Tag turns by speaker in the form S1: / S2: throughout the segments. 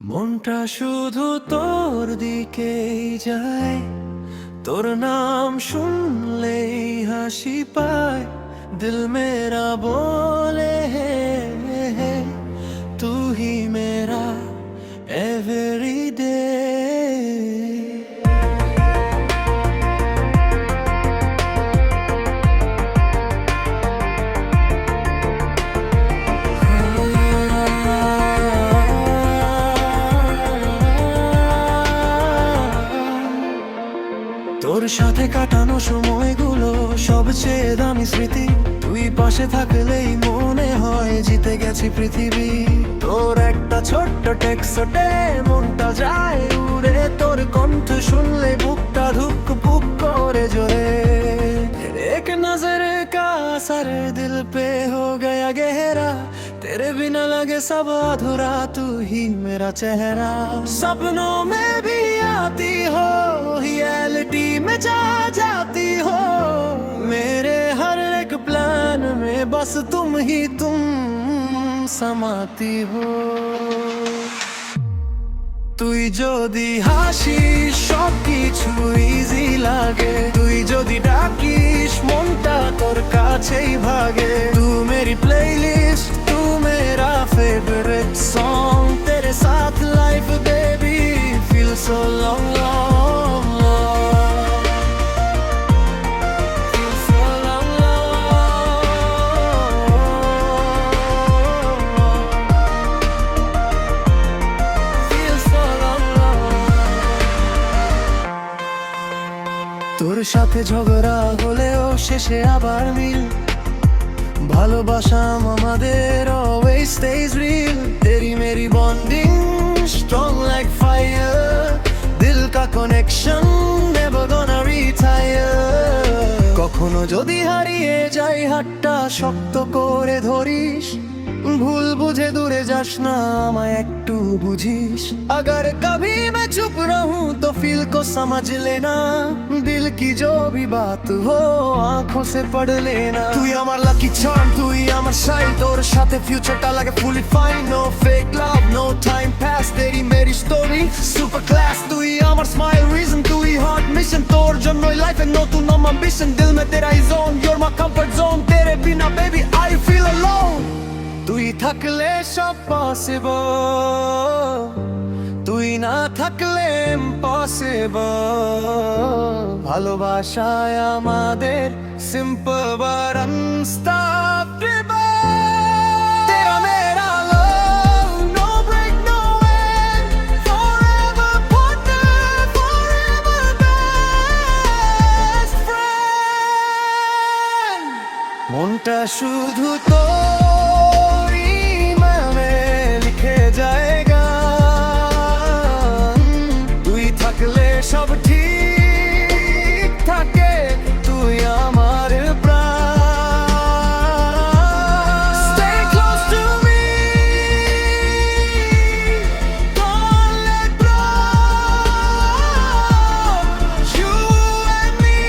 S1: মনটা শুধু তোর দিকেই যায়, তোর নাম শুনলেই হাসি পায়। দিল মেরা बोले है तू ही मेरा एवरीडे। তোর সাথে কাটানো সময়গুলো সবচেয়ে দামি স্মৃতি। তুই পাশে থাকলেই মনে হয় জিতে গেছি পৃথিবী। তোর একটা ছোট্ট টেক্সটে মনটা যায় উড়ে, তোর কণ্ঠ শুনলে বুকটা ধুক পুক করে জোরে। एक नजर का असर दिल पे हो गया गहरा, तेरे बिना लगे सब अधूरा, तू ही मेरा चेहरा। सपनों में भी आती हो, रियलिटी में जा जाती हो, मेरे हर एक प्लान में बस तुम ही तुम समाती हो। তুই যদি হাসিস সবকিছু ইজি লাগে, তুই যদি ডাকিস মনটা তোর কাছেই ভাগে। তু মেরি প্লেলিস্ট তু মেরা फेवरेट सॉन्ग, तेरे साथ life baby feel so long long. তোর সাথে ঝগড়া হলেও শেষে আবার মিল, ভালোবাসা আমাদের always stays real। तेरी मेरी bonding strong like fire, दिल का connection never gonna retire। কখনো যদি হারিয়ে যাই হাতটা শক্ত করে ধরিস, ভুল বুঝে দূরে যাস না আমায় একটু বুঝিস। अगर कभी मैं चुप रहूं तो फील को समझ लेना, दिल की जो भी बात हो आंखों से पढ़ लेना। তুই আমার লাকি চার্ম, তুই আমার শাই, তোর সাথে ফিউচারটা লাগে fully fine. No fake love no time pass, তেরি মেরি স্টোরি সুপার ক্লাস। তুই আমার স্মাইল রিজন, তুই হট মিশন, তোর জন্যই লাইফে নতুন অ্যাম্বিশন। দিল মে তেরা zone, your my comfort zone, তেরে বিনা বেবি আই ফিল অ্যালোন। তুই থাকলে সব পসিবল, তুই না থাকলে ইম্পসিবল। ভালোবাসায় আমাদের সিম্পল বাট আনস্টপেবল। তেরা মেরা love no break no end, forever partner forever best friend. মনটা শুধু তোরই নামে লিখে জায়গা, তুই থাকলে সব ঠিক থাকে, তুই আমার প্রাণ। Stay close to me, don't let go, you and me,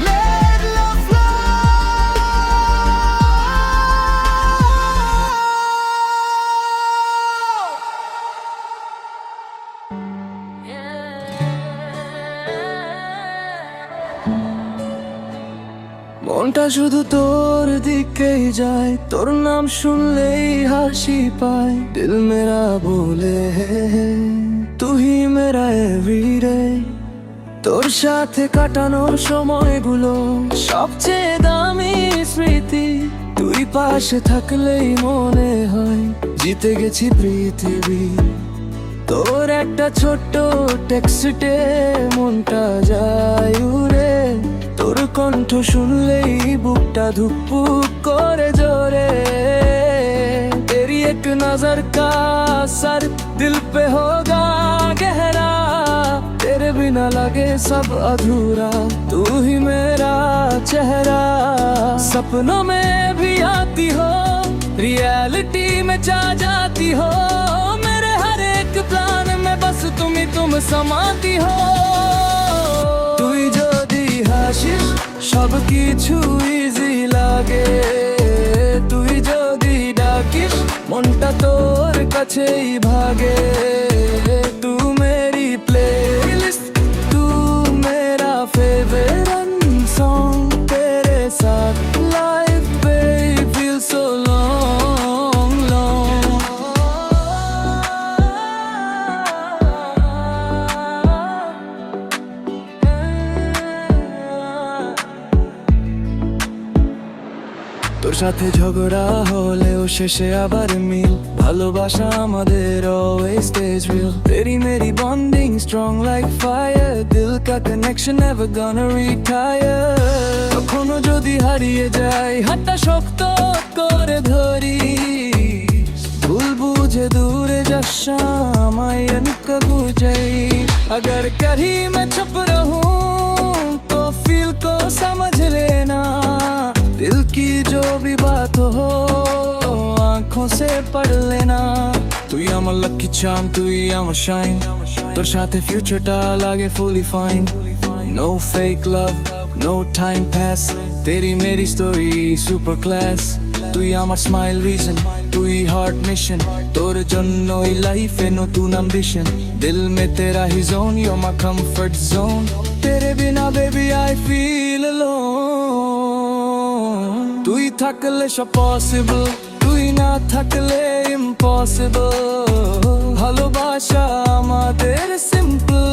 S1: let love flow। মনটা শুধু তোর দিকেই যায়, তোর নাম শুনলেই হাসি পায়। দিল মেরা बोले है तू ही मेरा एवरीडे। তোর সাথে কাটানো সময়গুলো সবচেয়ে দামি স্মৃতি। তুই পাশে থাকলেই মনে হয় জিতে গেছি পৃথিবী। তোর একটা ছোট্ট টেক্সটে মনটা যায় উড়ে, তোর কণ্ঠ শুনলেই বুকটা ধুকপুক করে জোরে। तेरी एक नजर का असर दिल पे होगा गहरा, तेरे बिना लगे सब अधूरा, तू ही मेरा चेहरा। सपनों में भी आती हो, रियलिटी में जा जाती हो, मेरे हर एक प्लान में बस तुम ही तुम समाती हो। তুই যদি হাসিস সবকিছু ইজি লাগে, তুই যদি ডাকিস মনটা তোর কাছেই ভাগে তু মেরি প্লেলিস্ট তু মেরা ফেভারিট সং তেরে সাথ লাইফ पे feel so long long তোর সাথে ঝগড়া হলেও শেষে আবার মিল ভালোবাসা আমাদের always stays real तेरी मेरी bonding strong like fire दिल का connection never gonna retire কখনো যদি হারিয়ে যাই হাতটা শক্ত করে ধরি ভুল বুঝে दूरे যাস আমায় अनका बुझाई अगर कहीं मैं छुप रहूं तो फील को समझ लेना दिल की जो भी बात हो आंखों से पढ़ लेना তুই আমার লাকি চার্ম তুই আমার শাইন তোর সাথে ফিউচারটা লাগে fully fine no fake love no time pass তেরি মেরি স্টোরি সুপার ক্লাস তুই আমার স্মাইল রিজন তুই হার্ট মিশন তোর জন্যই লাইফে নতুন অ্যাম্বিশন দিল মে তেরা হি zone you my comfort zone তেরে বিনা বেবি আই ফিল অ্যালোন তুই থাকলে সব পসিবল তুই না থাকলে ইম্পসিবল ভালোবাসা আমাদের সিম্পল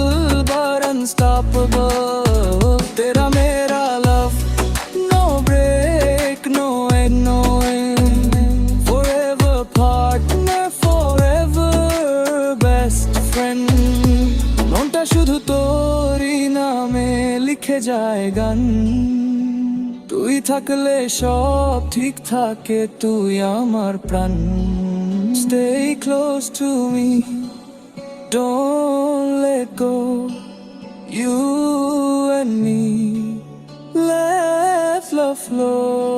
S1: বাট আনস্টপেবল তেরা মেরা love no break no end no end forever partner forever best friend মনটা শুধু তোরই নামে লিখে যায় গান তুই থাকলে সব ঠিক থাকে তুই আমার প্রাণ stay close to me don't let go you and me let love flow